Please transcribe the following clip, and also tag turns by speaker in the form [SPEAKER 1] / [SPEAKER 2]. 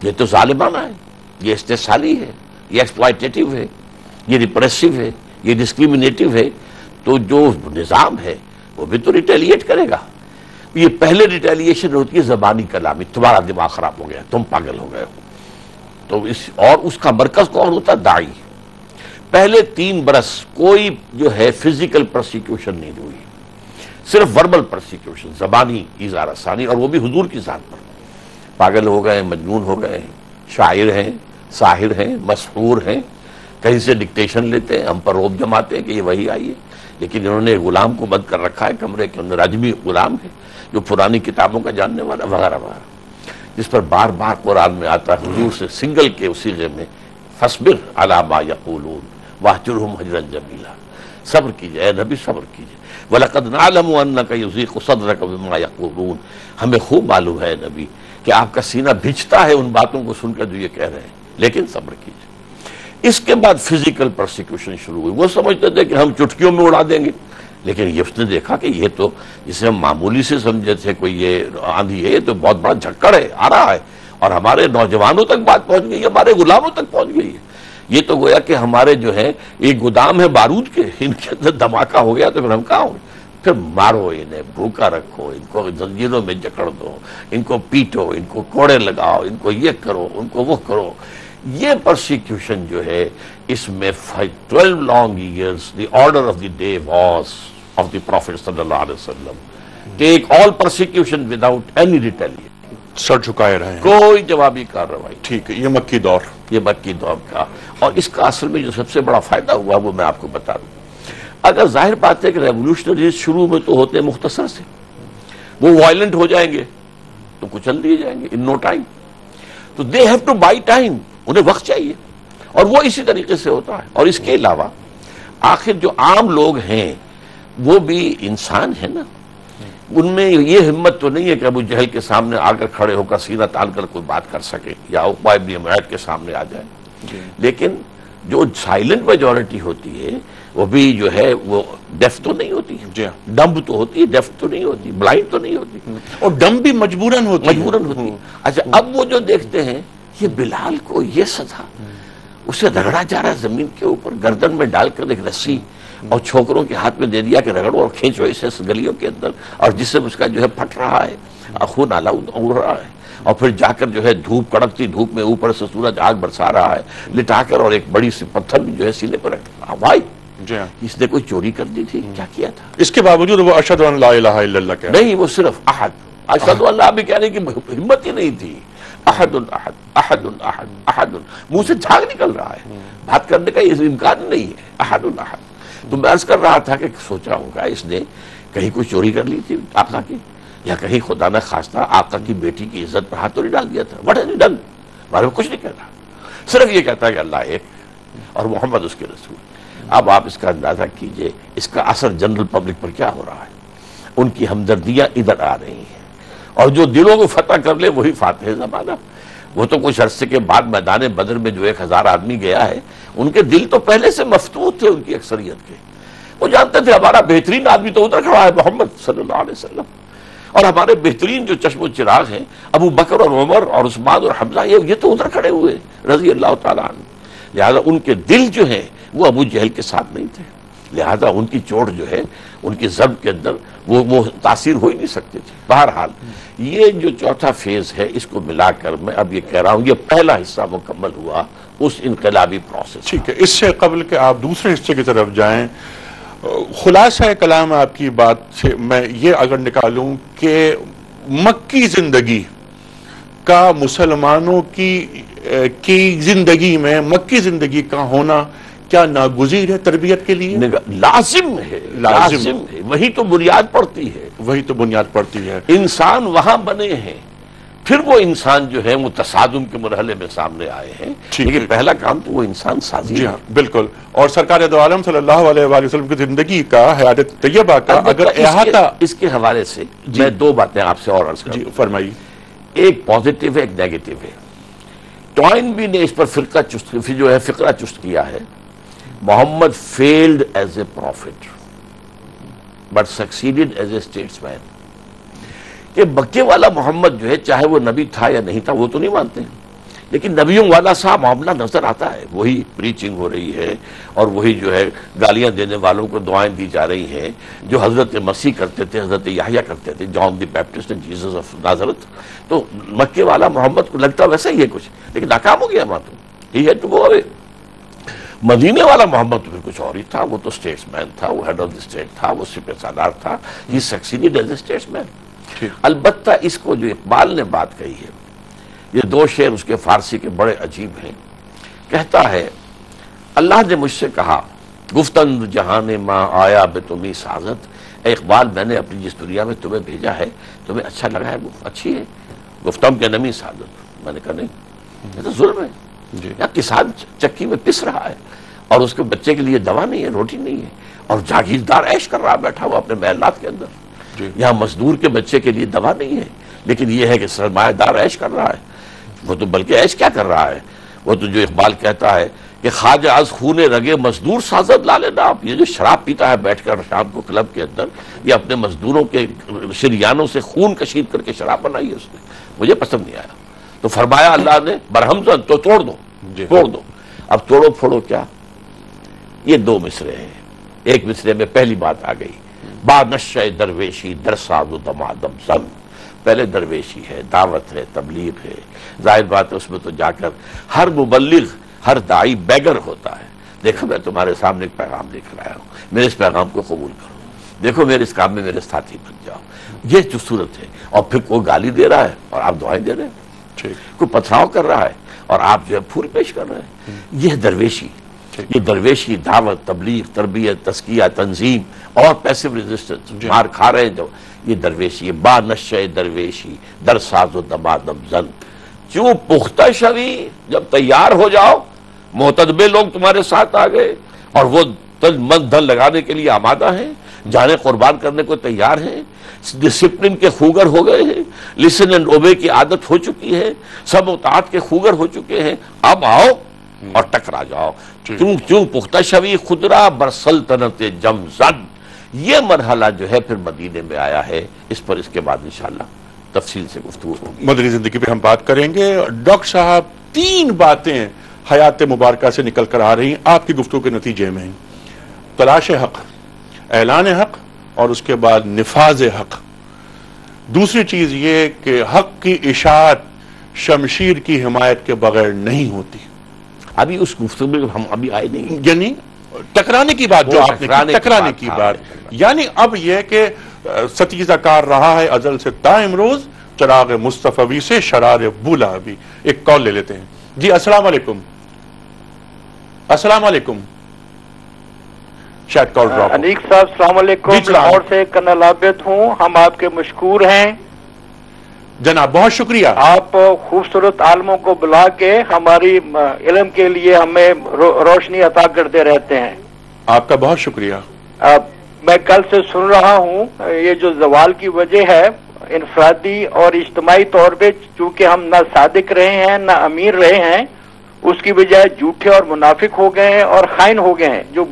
[SPEAKER 1] یہ تو ظالمانہ ہے، یہ استحصالی ہے، یہ ایکسپلائٹیٹو ہے، یہ ریپریسو ہے، یہ ڈسکریمنیٹو ہے، تو جو نظام ہے وہ بھی تو ریٹیلیٹ کرے گا۔ یہ پہلے ریٹیلیشن ہوتی ہے زبانی کلامی، تمہارا دماغ خراب ہو گیا، تم پاگل ہو گئے ہو، تو اس کا مرکز کون ہوتا ہے؟ داعی۔ پہلے 3 برس کوئی جو ہے فزیکل پرسیکیوشن نہیں ہوئی، صرف وربل پرسیکیوشن، زبانی ایذا رسانی، اور وہ بھی حضور کی ذات پر۔ پاگل ہو گئے، مجنون ہو گئے، شاعر ہیں، ساحر ہیں، مسحور ہیں، کہیں سے ڈکٹیشن لیتے ہیں، ہم پر روب جماتے ہیں کہ یہ وہی آئی ہے، لیکن انہوں نے غلام کو بند کر رکھا ہے کمرے کے اندر، اجمی غلام ہے جو پرانی کتابوں کا جاننے والا، وغیرہ وغیرہ، جس پر بار بار قرآن میں آتا ہے حضور سے سنگل کے اسی صیغے میں، فاصبر علی ما یقولون واہجرہم ہجرا جمیلا، صبر کیجئے اے نبی، صبر کیجئے، وَلَقَدْ نَعْلَمُ أَنَّكَ يُضِيقُ صَدْرَكَ بِمَا يَقُولُونَ، ہمیں خوب معلوم ہے نبی کہ آپ کا سینہ بھجتا ہے ان باتوں کو سن کر جو یہ کہہ رہے ہیں، لیکن صبر کیجئے۔ اس کے بعد فزیکل پرسیکیوشن شروع ہوئی۔ وہ سمجھتے تھے کہ ہم چٹکیوں میں اڑا دیں گے، لیکن یہ اس نے دیکھا کہ یہ تو جسے ہم معمولی سے سمجھے تھے کوئی یہ آندھی ہے، یہ تو بہت بڑا جھکڑ ہے، آ رہا ہے، اور ہمارے نوجوانوں تک بات پہنچ گئی ہے، ہمارے غلاموں تک پہنچ گئی ہے۔ یہ تو گویا کہ ہمارے جو ہے ایک گودام ہے بارود کے، ان کے اندر دھماکہ ہو گیا تو پھر ہم کہاں ہوں گے؟ پھر مارو انہیں، بھوکا رکھو، ان کو زنجیروں میں جکڑ دو، ان کو پیٹو، ان کو کوڑے لگاؤ، ان کو یہ کرو، ان کو وہ کرو۔ یہ پرسیکیوشن جو ہے اس میں 12 long years the order of the day was of the Prophet صلی اللہ علیہ وسلم take all persecution without any retaliation،
[SPEAKER 2] سر جھکائے رہے ہیں،
[SPEAKER 1] کوئی جوابی کارروائی۔
[SPEAKER 2] ٹھیک ہے، یہ مکی دور،
[SPEAKER 1] یہ مکی دور کا، اور اس کا اصل میں جو سب سے بڑا فائدہ ہوا وہ میں آپ کو بتا دوں۔ اگر ظاہر بات ہے کہ ریولوشنریز شروع میں تو ہوتے ہیں مختصر سے، وہ وائلنٹ ہو جائیں گے تو کچل دیے جائیں گے ان نو ٹائم، تو they have to buy time, انہیں وقت چاہیے، اور وہ اسی طریقے سے ہوتا ہے۔ اور اس کے علاوہ آخر جو عام لوگ ہیں وہ بھی انسان ہیں نا، ان میں یہ ہمت تو نہیں ہے کہ ابو جہل کے سامنے آ کر کھڑے ہو کر سینہ تان کر کوئی بات کر سکے، یا عقبہ ابن معیط کے سامنے آ جائے، لیکن جو سائلنٹ میجورٹی ہوتی ہے وہ بھی جو ہے وہ ڈیف تو نہیں ہوتی، ڈمب تو ہوتی ہے، ڈیف تو نہیں ہوتی، بلائنڈ تو نہیں ہوتی،
[SPEAKER 2] اور ڈم بھی مجبوراً ہوتی ہے۔
[SPEAKER 1] اچھا اب وہ جو دیکھتے ہیں یہ بلال کو یہ سزا، اسے رگڑا جا رہا ہے زمین کے اوپر، گردن میں ڈال کر ایک رسی اور چھوکروں کے ہاتھ میں دے دیا کہ رگڑو اور کھینچو اسے گلیوں کے اندر، اور جس سے اس کا جو ہے پھٹ رہا ہے، خون نالا اڑ رہا ہے، اور پھر جا کر جو ہے دھوپ، کڑکتی دھوپ میں اوپر سے سورج آگ برسا رہا ہے، لٹا کر، اور ایک بڑی سی پتھر بھی جو ہے سینے پر رکھا۔ بھائی اس نے کوئی چوری کر دی تھی؟ کیا کیا تھا؟
[SPEAKER 2] اس کے باوجود وہ اشہد ان لا الہ الا اللہ کہہ رہا ہے۔
[SPEAKER 1] نہیں، وہ صرف احد، اشہد ان لا بھی کہنے کی ہمت ہی نہیں تھی۔ احد احد احد احد احد، منہ سے جھاگ نکل رہا ہے، بات کرنے کا یہ امکان نہیں ہے۔ احد احد، تو میں عرض کر رہا تھا کہ سوچا ہوں گا اس نے کہیں کوئی چوری کر لی تھی آقا کی، یا کہیں خدا نہ خواستہ آقا کی بیٹی کی عزت پر ہاتھ تو نہیں ڈال دیا تھا؟ What has he done? بارے میں کچھ نہیں کہتا، صرف یہ کہتا ہے کہ اللہ ایک اور محمد اس کے رسول۔ اب آپ اس کا اندازہ کیجئے اس کا اثر جنرل پبلک پر کیا ہو رہا ہے۔ ان کی ہمدردیاں ادھر آ رہی ہیں، اور جو دلوں کو فتح کر لے وہی فاتح زمانہ۔ وہ تو کچھ عرصے کے بعد میدان بدر میں جو 1000 آدمی گیا ہے، ان کے دل تو پہلے سے مفتوح تھے ان کی اکثریت کے، وہ جانتے تھے ہمارا بہترین آدمی تو ادھر کھڑا ہے محمد صلی اللہ علیہ وسلم، اور ہمارے بہترین جو چشم و چراغ ہیں ابو بکر اور عمر اور عثمان اور حمزہ، یہ تو ادھر کھڑے ہوئے رضی اللہ تعالیٰ عنہ۔ لہذا ان کے دل جو ہیں وہ ابو جہل کے ساتھ نہیں تھے، لہذا ان کی چوٹ جو ہے، ان کی ضرب کے اندر وہ تاثیر ہو ہی نہیں سکتے تھے۔ بہرحال یہ جو چوتھا فیز ہے، اس کو ملا کر میں اب یہ کہہ رہا ہوں، یہ پہلا حصہ مکمل ہوا اس انقلابی پروسیس۔
[SPEAKER 2] ٹھیک ہے، اس سے قبل کہ آپ دوسرے حصے کی طرف جائیں، خلاصہ کلام آپ کی بات سے میں یہ اگر نکالوں کہ مکی زندگی کا مسلمانوں کی زندگی میں مکی زندگی کا ہونا کیا ناگزیر ہے تربیت کے لیے؟
[SPEAKER 1] لازم ہے، لازم ہے، وہی تو بنیاد پڑتی ہے،
[SPEAKER 2] وہی تو بنیاد پڑتی ہے۔
[SPEAKER 1] انسان وہاں بنے ہیں، پھر وہ انسان جو ہے وہ تصادم کے مرحلے میں سامنے آئے ہیں، لیکن پہلا کام تو وہ انسان سازی ہے۔
[SPEAKER 2] جی ہاں بالکل، اور سرکار دو عالم صلی اللہ علیہ وآلہ وسلم کی زندگی کا، حیات طیبہ کا اگر احاطہ،
[SPEAKER 1] اس کے حوالے سے میں دو باتیں آپ سے اور عرض کروں۔
[SPEAKER 2] جی فرمائیے۔
[SPEAKER 1] ایک پازیٹیو ہے، ایک نیگیٹو ہے۔ ٹوائنبی نے اس پر فقرہ چست کیا ہے، محمد failed as a prophet but succeeded as a statesman، کہ مکے والا محمد جو ہے چاہے وہ نبی تھا یا نہیں تھا وہ تو نہیں مانتے، لیکن نبیوں والا سا معاملہ نظر آتا ہے، وہی پریچنگ ہو رہی ہے اور وہی جو ہے گالیاں دینے والوں کو دعائیں دی جا رہی ہیں جو حضرت مسیح کرتے تھے، حضرت یحییٰ کرتے تھے، جان دی بیپٹسٹ اینڈ جیسس آف نازرت. تو مکے والا محمد کو لگتا ویسا ہی ہے کچھ، لیکن ناکام ہو گیا وہاں تو. ہی ہیڈ ٹو گو اوے. مدینے والا محمد تو پھر کچھ اور ہی تھا، وہ تو اسٹیٹس مین تھا، وہ ہیڈ آف دی اسٹیٹ تھا، وہ سپہ سالار تھا. ہی سکسیڈڈ ایز اے اسٹیٹس مین. البتہ اس کو جو اقبال نے بات کہی ہے، یہ دو شعر اس کے فارسی کے بڑے عجیب ہیں. کہتا ہے اللہ نے مجھ سے کہا گفتند جہان ماں آیا بے تمہیں سازت. اے اقبال، میں نے اپنی جس دنیا میں تمہیں بھیجا ہے تمہیں اچھا لگا ہے؟ اچھی ہے. گفتم کے نمی سازت. میں نے کہا نہیں، یہ تو ظلم ہے. یا کسان چکی میں پس رہا ہے اور اس کے بچے کے لیے دوا نہیں ہے، روٹی نہیں ہے، اور جاگیردار عیش کر رہا بیٹھا ہوا اپنے محلات کے اندر. یہاں مزدور کے بچے کے لیے دوا نہیں ہے، لیکن یہ ہے کہ سرمایہ دار عیش کر رہا ہے. وہ تو بلکہ عیش کیا کر رہا ہے، وہ تو جو اقبال کہتا ہے کہ خواجہ از خون رگے مزدور سازد لا لینا. آپ یہ جو شراب پیتا ہے بیٹھ کر شام کو کلب کے اندر، یہ اپنے مزدوروں کے شریانوں سے خون کشید کر کے شراب بنائی ہے اس نے. مجھے پسند نہیں آیا. تو فرمایا اللہ نے برہم تو توڑ دو، توڑ دو. اب توڑو پھوڑو کیا؟ یہ دو مصرے ہیں. ایک مصرے میں پہلی بات آ گئی، با نشہ درویشی در ساز و دمادم زن. پہلے درویشی ہے، دعوت ہے، تبلیغ ہے. ظاہر بات ہے اس میں تو جا کر ہر مبلغ، ہر داعی بیگر ہوتا ہے. دیکھو میں تمہارے سامنے ایک پیغام لے کر آیا ہوں، میرے اس پیغام کو قبول کرو. دیکھو میرے اس کام میں میرے ساتھی بن جاؤ. یہ جو صورت ہے. اور پھر کوئی گالی دے رہا ہے اور آپ دعائیں دے رہے ہیں، کوئی پتھراؤ کر رہا ہے اور آپ جو ہے پھول پیش کر رہے ہیں. یہ درویشی، یہ درویشی دعوت، تبلیغ، تربیت، تزکیہ، تنظیم اور پیسو ریزسٹنس، مار کھا رہے ہیں جو، یہ درویشی ہے. با نشہ درویشی در ساز و دمادم زن. کیوں پختہ شوی، جب تیار ہو جاؤ، محتدبے لوگ تمہارے ساتھ آ گئے اور وہ من دھن لگانے کے لیے آمادہ ہیں، جانیں قربان کرنے کو تیار ہیں، ڈسپلن کے خوگر ہو گئے ہیں، لسن اینڈ اوبے کی عادت ہو چکی ہے، سب اطاعت کے خوگر ہو چکے ہیں. اب آؤ اور ٹکرا جاؤ. چوں پختہ شوی خدرا بر سلطنت جم زن. یہ مرحلہ جو ہے پھر مدینے میں آیا ہے. اس پر اس کے بعد انشاءاللہ تفصیل سے گفتگو ہوگی.
[SPEAKER 2] مدنی زندگی پہ ہم بات کریں گے. ڈاکٹر صاحب، تین باتیں حیات مبارکہ سے نکل کر آ رہی ہیں آپ کی گفتگو کے نتیجے میں: تلاش حق، اعلان حق، اور اس کے بعد نفاذ حق. دوسری چیز یہ کہ حق کی اشاعت شمشیر کی حمایت کے بغیر نہیں ہوتی.
[SPEAKER 1] ابھی اس گفتگو میں ہم ابھی آئے نہیں،
[SPEAKER 2] یعنی ٹکرانے کی بات جو آپ نے کی، ٹکرانے کی بات، یعنی اب یہ کہ ستیزہ کار رہا ہے ازل سے تا امروز، چراغ مصطفی سے شرار بولا. ابھی ایک کال لے لیتے ہیں. جی السلام علیکم. السلام علیکم. شاید کال ڈراپ.
[SPEAKER 3] انیک صاحب السلام علیکم. لاہور سے کرنل عابد ہوں. ہم آپ کے مشکور ہیں
[SPEAKER 2] جناب، بہت شکریہ.
[SPEAKER 3] آپ خوبصورت عالموں کو بلا کے ہماری علم کے لیے ہمیں روشنی عطا کرتے رہتے ہیں.
[SPEAKER 2] آپ کا بہت شکریہ.
[SPEAKER 3] میں کل سے سن رہا ہوں یہ جو زوال کی وجہ ہے انفرادی اور اجتماعی طور پہ، چونکہ ہم نہ صادق رہے ہیں نہ امیر رہے ہیں، اس کی بجائے جھوٹے اور منافق ہو گئے ہیں اور خائن ہو گئے ہیں، جو